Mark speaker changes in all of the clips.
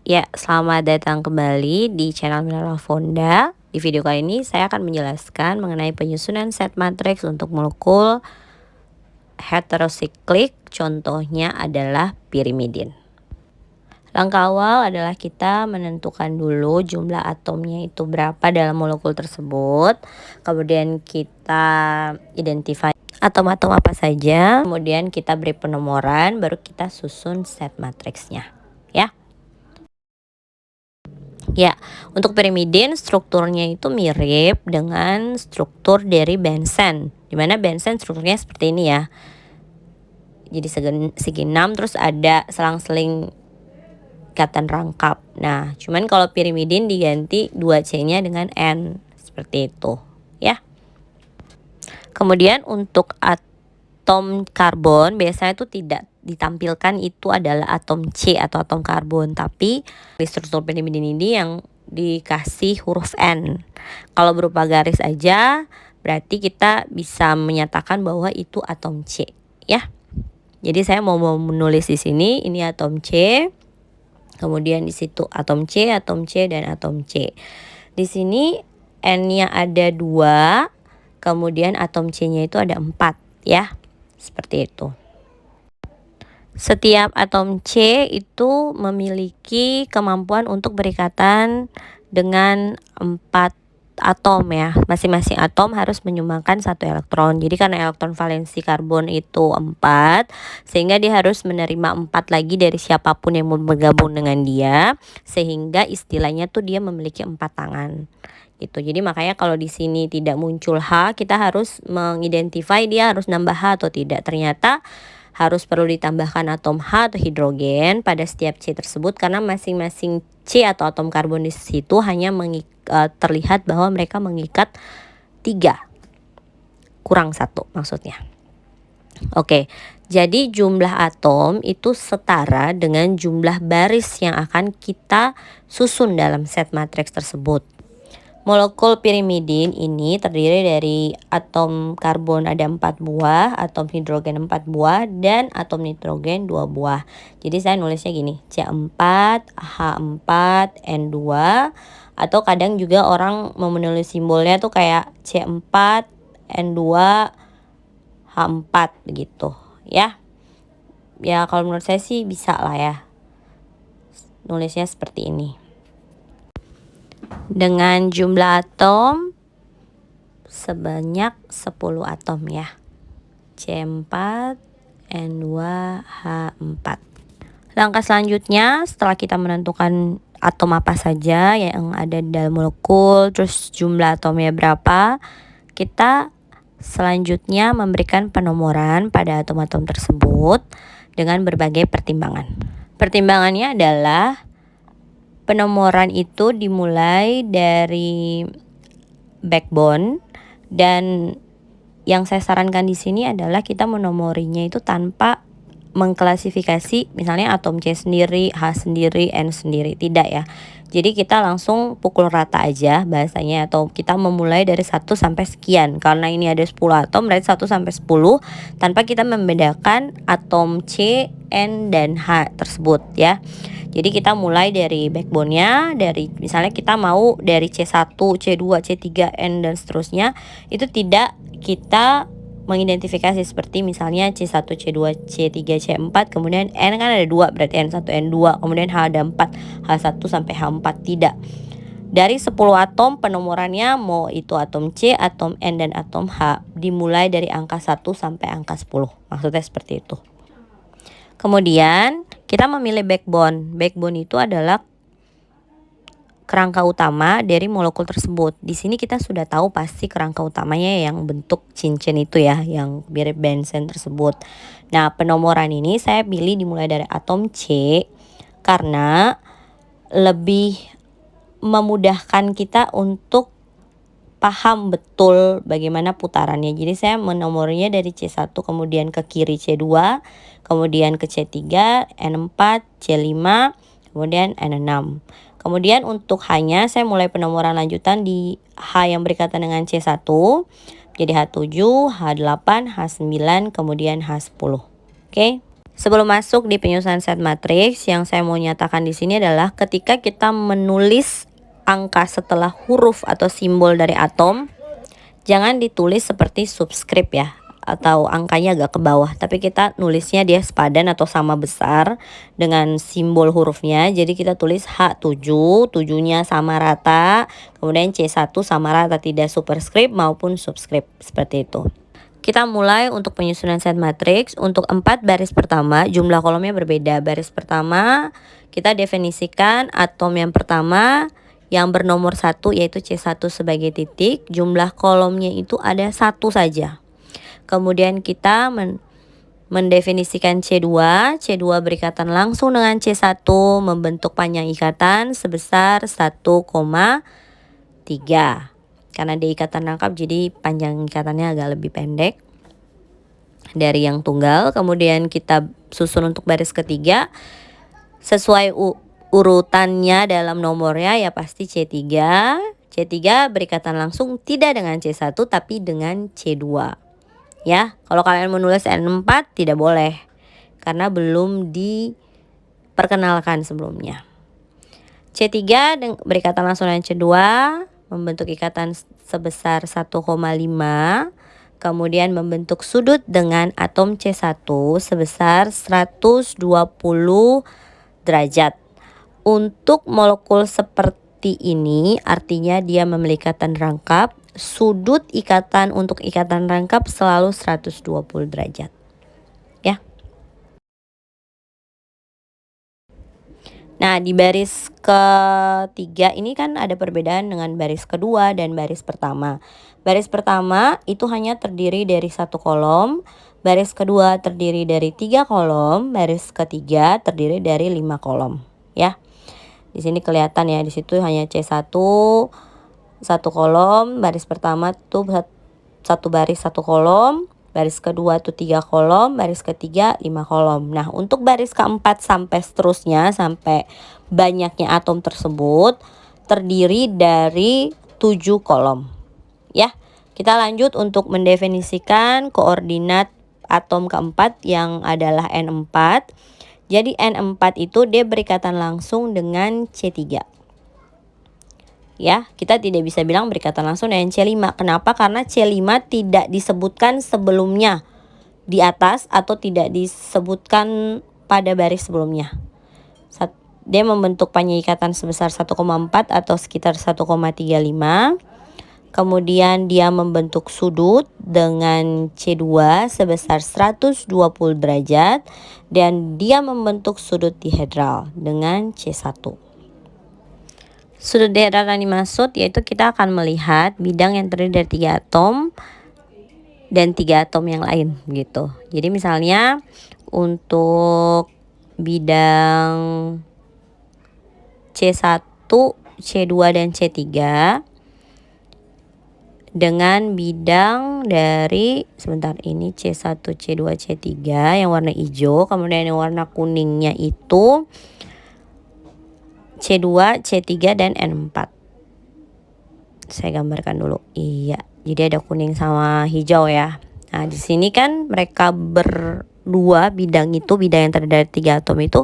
Speaker 1: Ya, selamat datang kembali di channel Mineral Fonda. Di video kali ini saya akan menjelaskan mengenai penyusunan set matriks untuk molekul heterosiklik. Contohnya adalah pirimidin. Langkah awal adalah kita menentukan dulu jumlah atomnya itu berapa dalam molekul tersebut. Kemudian kita identify atom-atom apa saja. Kemudian kita beri penomoran, baru kita susun set matriksnya. Ya, untuk pirimidin strukturnya itu mirip dengan struktur dari bensen. Dimana bensen strukturnya seperti ini ya. Jadi segi 6 terus ada selang-seling ikatan rangkap. Nah, cuman kalau pirimidin diganti 2C-nya dengan N. Seperti itu, ya. Kemudian untuk atom karbon biasanya itu tidak ditampilkan itu adalah atom C atau atom karbon, tapi di struktur pirimidin ini yang dikasih huruf N. Kalau berupa garis aja berarti kita bisa menyatakan bahwa itu atom C, ya. Jadi saya mau menulis di sini ini atom C. Kemudian di situ atom C dan atom C. Di sini N-nya ada 2, kemudian atom C-nya itu ada 4, ya. Seperti itu. Setiap atom C itu memiliki kemampuan untuk berikatan dengan 4 atom ya. Masing-masing atom harus menyumbangkan 1 elektron. Jadi karena elektron valensi karbon itu 4, sehingga dia harus menerima 4 lagi dari siapapun yang mau bergabung dengan dia, sehingga istilahnya tuh dia memiliki 4 tangan. Gitu. Jadi makanya kalau di sini tidak muncul H, kita harus mengidentify dia harus nambah H atau tidak. Ternyata harus perlu ditambahkan atom H atau hidrogen pada setiap C tersebut, karena masing-masing C atau atom karbon di situ hanya terlihat bahwa mereka mengikat 3 kurang 1 maksudnya. Oke, jadi jumlah atom itu setara dengan jumlah baris yang akan kita susun dalam set matriks tersebut. Molekul pirimidin ini terdiri dari atom karbon ada 4 buah, atom hidrogen 4 buah, dan atom nitrogen 2 buah. Jadi saya nulisnya gini, C4, H4, N2, atau kadang juga orang mau menulis simbolnya tuh kayak C4, N2, H4 begitu ya. Ya kalau menurut saya sih bisa lah ya, nulisnya seperti ini. Dengan jumlah atom sebanyak 10 atom ya. C4, N2, H4. Langkah selanjutnya setelah kita menentukan atom apa saja yang ada di dalam molekul, terus jumlah atomnya berapa, kita selanjutnya memberikan penomoran pada atom-atom tersebut dengan berbagai pertimbangan. Pertimbangannya adalah penomoran itu dimulai dari backbone, dan yang saya sarankan di sini adalah kita menomorinya itu tanpa mengklasifikasi misalnya atom C sendiri, H sendiri, N sendiri, tidak ya. Jadi kita langsung pukul rata aja bahasanya, atau kita memulai dari 1 sampai sekian. Karena ini ada 10 atom berarti 1 sampai 10 tanpa kita membedakan atom C, N dan H tersebut ya. Jadi kita mulai dari backbone-nya, dari misalnya kita mau dari C1, C2, C3, N dan seterusnya, itu tidak kita mengidentifikasi seperti misalnya C1, C2, C3, C4, kemudian N kan ada 2 berarti N1, N2, kemudian H ada 4, H1 sampai H4, tidak. Dari 10 atom penomorannya mau itu atom C, atom N dan atom H dimulai dari angka 1 sampai angka 10. Maksudnya seperti itu. Kemudian kita memilih backbone. Backbone itu adalah kerangka utama dari molekul tersebut. Di sini kita sudah tahu pasti kerangka utamanya yang bentuk cincin itu ya, yang mirip bensen tersebut. Nah, penomoran ini saya pilih dimulai dari atom C karena lebih memudahkan kita untuk paham betul bagaimana putarannya. Jadi saya menomornya dari C1 kemudian ke kiri C2, kemudian ke C3, N4, C5, kemudian N6. Kemudian untuk H-nya saya mulai penomoran lanjutan di H yang berikatan dengan C1, jadi H7, H8, H9, kemudian H10. Oke. Sebelum masuk di penyusunan set matriks, yang saya mau nyatakan di sini adalah ketika kita menulis angka setelah huruf atau simbol dari atom, jangan ditulis seperti subscript ya, atau angkanya agak ke bawah, tapi kita nulisnya dia sepadan atau sama besar dengan simbol hurufnya. Jadi kita tulis H7, 7-nya sama rata, kemudian C1 sama rata, tidak superscript maupun subscript, seperti itu. Kita mulai untuk penyusunan set matriks. Untuk 4 baris pertama jumlah kolomnya berbeda. Baris pertama kita definisikan atom yang pertama yang bernomor 1 yaitu C1 sebagai titik. Jumlah kolomnya itu ada 1 saja. Kemudian kita mendefinisikan C2. C2 berikatan langsung dengan C1 membentuk panjang ikatan sebesar 1,3. Karena dia ikatan rangkap jadi panjang ikatannya agak lebih pendek dari yang tunggal. Kemudian kita susun untuk baris ketiga sesuai urutannya dalam nomornya ya pasti C3. C3 berikatan langsung tidak dengan C1 tapi dengan C2. Ya, kalau kalian menulis N4 tidak boleh karena belum diperkenalkan sebelumnya. C3 berikatan langsung dengan C2 membentuk ikatan sebesar 1,5. Kemudian membentuk sudut dengan atom C1 sebesar 120 derajat. Untuk molekul seperti ini artinya dia memiliki ikatan rangkap. Sudut ikatan untuk ikatan rangkap selalu 120 derajat. Ya. Nah, di baris ketiga ini kan ada perbedaan dengan baris kedua dan baris pertama. Baris pertama itu hanya terdiri dari 1 kolom, baris kedua terdiri dari 3 kolom, baris ketiga terdiri dari 5 kolom, ya. Di sini kelihatan ya, di situ hanya C1 1 kolom, baris pertama tuh 1 baris 1 kolom, baris kedua tuh 3 kolom, baris ketiga 5 kolom. Nah, untuk baris keempat sampai seterusnya, sampai banyaknya atom tersebut terdiri dari 7 kolom. Ya, kita lanjut untuk mendefinisikan koordinat atom keempat yang adalah N4. Jadi N4 itu dia berikatan langsung dengan C3. Ya, kita tidak bisa bilang berikatan langsung dengan C5. Kenapa? Karena C5 tidak disebutkan sebelumnya di atas atau tidak disebutkan pada baris sebelumnya. Dia membentuk panjang ikatan sebesar 1,4 atau sekitar 1,35. Kemudian dia membentuk sudut dengan C2 sebesar 120 derajat dan dia membentuk sudut dihedral dengan C1. Sudut dihedral yang dimaksud yaitu kita akan melihat bidang yang terdiri dari 3 atom dan 3 atom yang lain gitu. Jadi misalnya untuk bidang C1, C2 dan C3 dengan bidang dari sebentar ini C1, C2, C3 yang warna hijau, kemudian yang warna kuningnya itu C2, C3 dan N4. Saya gambarkan dulu. Iya, jadi ada kuning sama hijau ya. Nah, di sini kan mereka berdua bidang itu, bidang yang terdiri dari 3 atom itu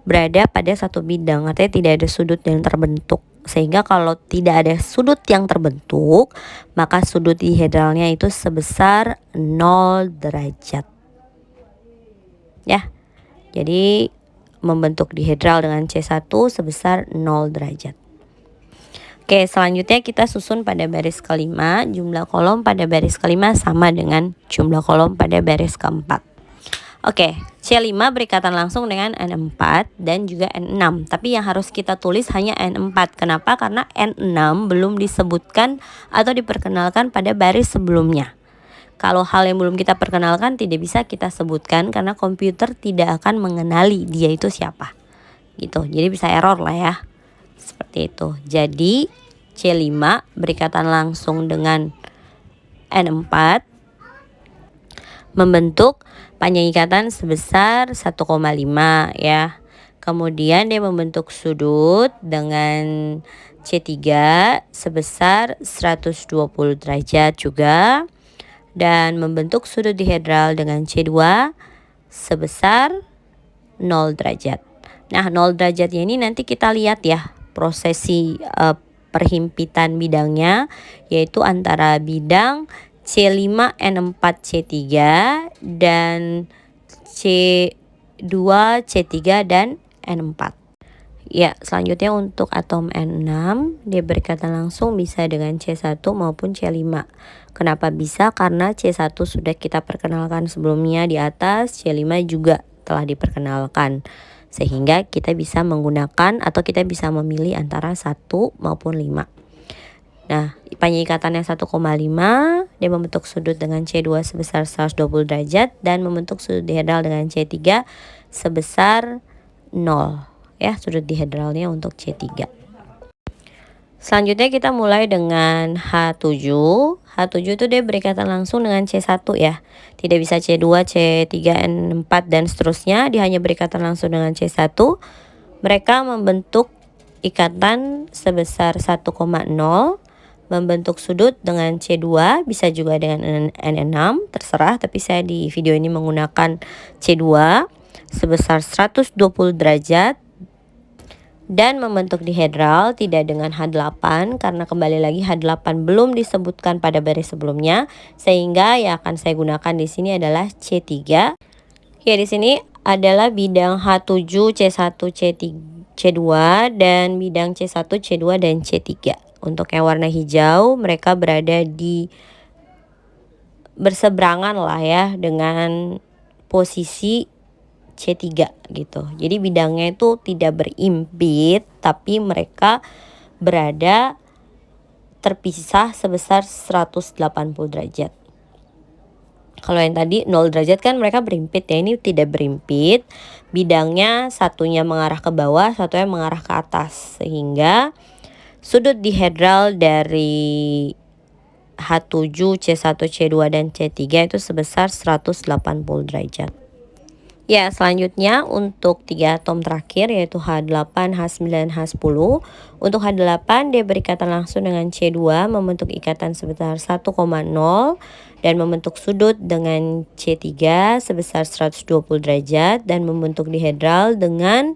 Speaker 1: berada pada satu bidang. Artinya tidak ada sudut yang terbentuk. Sehingga kalau tidak ada sudut yang terbentuk, maka sudut dihedralnya itu sebesar 0 derajat. Ya. Jadi membentuk dihedral dengan C1 sebesar 0 derajat. Oke, selanjutnya kita susun pada baris kelima. Jumlah kolom pada baris kelima sama dengan jumlah kolom pada baris keempat. Oke, C5 berikatan langsung dengan N4 dan juga N6. Tapi yang harus kita tulis hanya N4. Kenapa? Karena N6 belum disebutkan atau diperkenalkan pada baris sebelumnya. Kalau hal yang belum kita perkenalkan tidak bisa kita sebutkan karena komputer tidak akan mengenali dia itu siapa. Gitu. Jadi bisa error lah ya. Seperti itu. Jadi C5 berikatan langsung dengan N4 membentuk panjang ikatan sebesar 1,5 ya. Kemudian dia membentuk sudut dengan C3 sebesar 120 derajat juga. Dan membentuk sudut dihedral dengan C2 sebesar 0 derajat. Nah, 0 derajatnya ini nanti kita lihat ya prosesi perhimpitan bidangnya, yaitu antara bidang C5N4C3 dan C2 C3 dan N4. Ya, selanjutnya untuk atom N6, dia berikatan langsung bisa dengan C1 maupun C5. Kenapa bisa? Karena C1 sudah kita perkenalkan sebelumnya di atas, C5 juga telah diperkenalkan. Sehingga kita bisa menggunakan atau kita bisa memilih antara 1 maupun 5. Nah, penyikatannya 1,5, dia membentuk sudut dengan C2 sebesar 120 derajat dan membentuk sudut dihedral dengan C3 sebesar 0. Ya, sudut dihedralnya untuk C3. Selanjutnya kita mulai dengan H7. H7 itu dia berikatan langsung dengan C1 ya. Tidak bisa C2, C3, N4 dan seterusnya. Dia hanya berikatan langsung dengan C1. Mereka membentuk ikatan sebesar 1,0, membentuk sudut dengan C2, bisa juga dengan N6, terserah. Tapi saya di video ini menggunakan C2 sebesar 120 derajat. Dan membentuk dihedral tidak dengan H8 karena kembali lagi H8 belum disebutkan pada baris sebelumnya, sehingga yang akan saya gunakan di sini adalah C3. Ya, di sini adalah bidang H7, C1, C3, C2 dan bidang C1, C2 dan C3. Untuk yang warna hijau mereka berada di berseberangan lah ya dengan posisi C3 gitu. Jadi bidangnya itu tidak berimpit, tapi mereka berada terpisah sebesar 180 derajat. Kalau yang tadi 0 derajat kan mereka berimpit ya, ini tidak berimpit. Bidangnya satunya mengarah ke bawah, satunya mengarah ke atas. Sehingga sudut dihedral dari H7, C1, C2 dan C3 itu sebesar 180 derajat. Ya, selanjutnya untuk 3 atom terakhir yaitu H8, H9, H10. Untuk H8 dia berikatan langsung dengan C2 membentuk ikatan sebesar 1,0 dan membentuk sudut dengan C3 sebesar 120 derajat dan membentuk dihedral dengan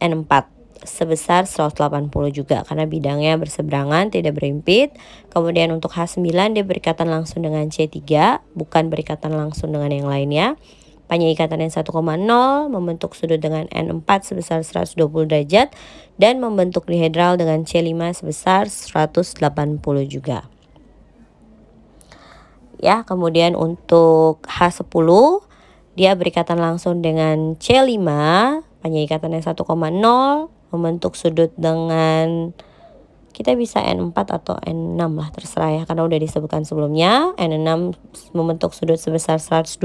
Speaker 1: N4 sebesar 180 juga karena bidangnya berseberangan, tidak berimpit. Kemudian untuk H9 dia berikatan langsung dengan C3, bukan berikatan langsung dengan yang lainnya. Penyeikatannya 1,0, membentuk sudut dengan N4 sebesar 120 derajat dan membentuk dihedral dengan C5 sebesar 180 juga. Ya, kemudian untuk H10 dia berikatan langsung dengan C5, penyeikatannya 1,0, membentuk sudut dengan, kita bisa N4 atau N6 lah, terserah ya karena udah disebutkan sebelumnya. N6 membentuk sudut sebesar 120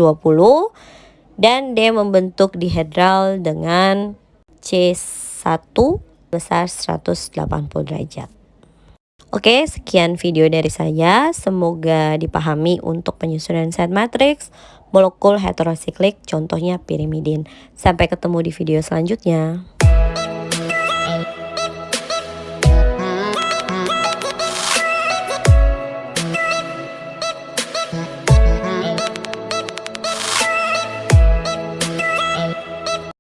Speaker 1: dan dia membentuk dihedral dengan C1 sebesar 180 derajat. Oke, sekian video dari saya. Semoga dipahami untuk penyusunan set matriks, molekul heterosiklik, contohnya pirimidin. Sampai ketemu di video selanjutnya.